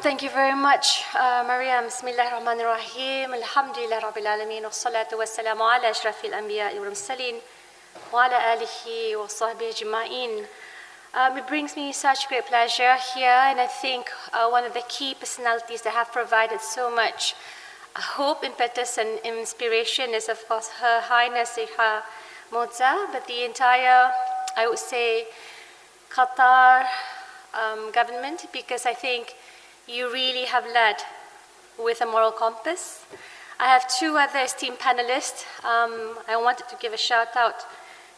Thank you very much, Mariam. Bismillahirrahmanirrahim. Alhamdulillah Rabbil Alameen. Wassalatu wassalamu ala ashrafil anbiya wal mursalin wa ala alihi wa sahbihi ajma'in. It brings me such great pleasure here, and I think one of the key personalities that have provided so much hope, impetus, and inspiration is, of course, Her Highness Sheikha Moza, but the entire, I would say, Qatar government, because I think you really have led with a moral compass. I have two other esteemed panelists. I wanted to give a shout out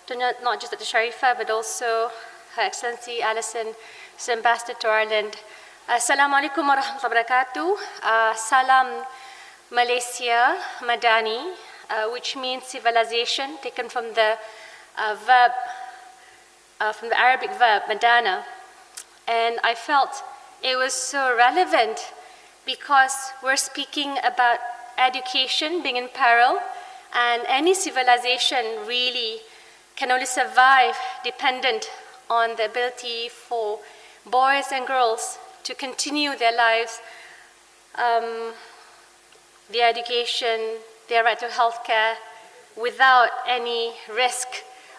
to not just Dr. Sharifa, but also Her Excellency Alison, who's Ambassador to Ireland. Assalamu alaikum wa rahmatullahi wa barakatuh. Salam Malaysia Madani, which means civilization, taken from the Arabic verb madana. And I felt it was so relevant because we're speaking about education being in peril, and any civilization really can only survive dependent on the ability for boys and girls to continue their lives, their education, their right to healthcare, without any risk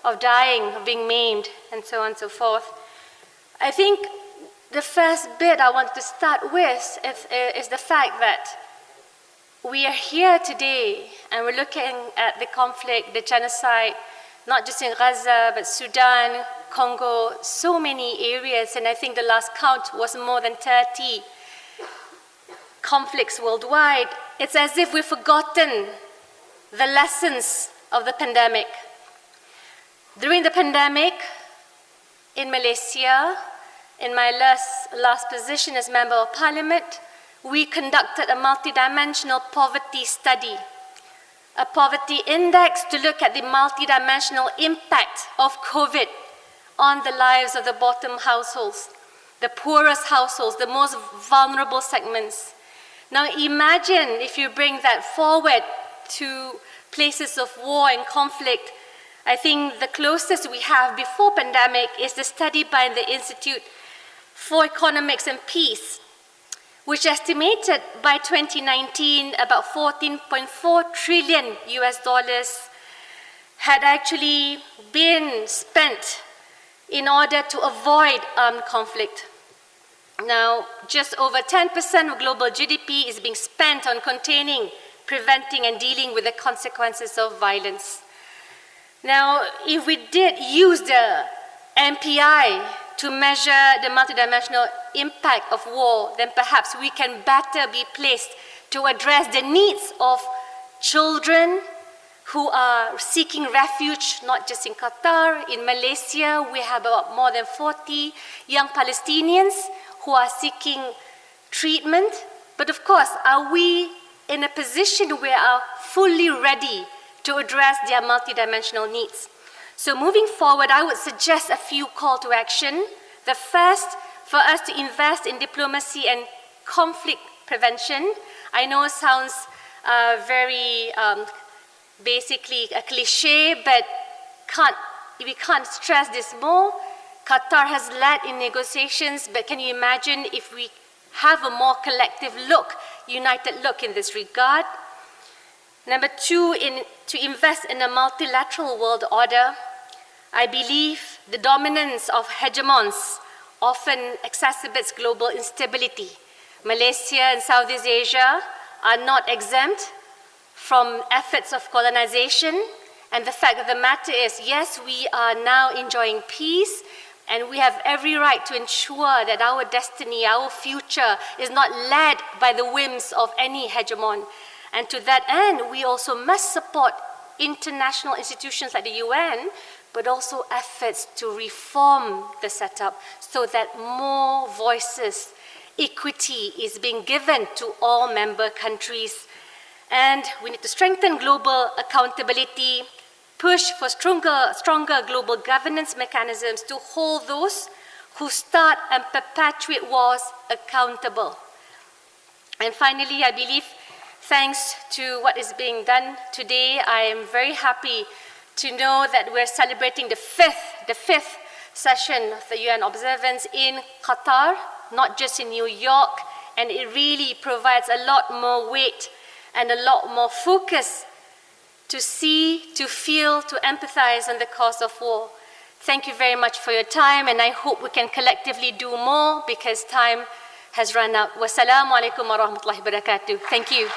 of dying, of being maimed, and so on and so forth. I think the first bit I want to start with is the fact that we are here today and we're looking at the conflict, the genocide, not just in Gaza, but Sudan, Congo, so many areas, and I think the last count was more than 30 conflicts worldwide. It's as if we've forgotten the lessons of the pandemic. During the pandemic, in Malaysia, in my last position as Member of Parliament, we conducted a multidimensional poverty study, a poverty index to look at the multidimensional impact of COVID on the lives of the bottom households, the poorest households, the most vulnerable segments. Now imagine if you bring that forward to places of war and conflict. I think the closest we have before pandemic is the study by the Institute for Economics and Peace, which estimated by 2019 about 14.4 trillion US dollars had actually been spent in order to avoid armed conflict. Now, just over 10% of global GDP is being spent on containing, preventing, and dealing with the consequences of violence. Now, if we did use the MPI to measure the multidimensional impact of war, then perhaps we can better be placed to address the needs of children who are seeking refuge, not just in Qatar. In Malaysia, we have about more than 40 young Palestinians who are seeking treatment. But of course, are we in a position where we are fully ready to address their multidimensional needs? So moving forward, I would suggest a few call to action. The first, for us to invest in diplomacy and conflict prevention. I know it sounds very basically a cliche, but we can't stress this more. Qatar has led in negotiations, but can you imagine if we have a more collective look, united look in this regard? Number two, to invest in a multilateral world order. I believe the dominance of hegemons often exacerbates global instability. Malaysia and Southeast Asia are not exempt from efforts of colonization, and the fact of the matter is, yes, we are now enjoying peace, and we have every right to ensure that our destiny, our future is not led by the whims of any hegemon. And to that end, we also must support international institutions like the UN, but also efforts to reform the setup so that more voices, equity is being given to all member countries. And we need to strengthen global accountability, push for stronger global governance mechanisms to hold those who start and perpetuate wars accountable. And finally, I believe, thanks to what is being done today, I am very happy to know that we're celebrating the fifth session of the UN Observance in Qatar, not just in New York, and it really provides a lot more weight and a lot more focus to see, to feel, to empathize on the cause of war. Thank you very much for your time, and I hope we can collectively do more because time has run out. Wassalamu alaikum wa rahmatullahi wa barakatuh. Thank you.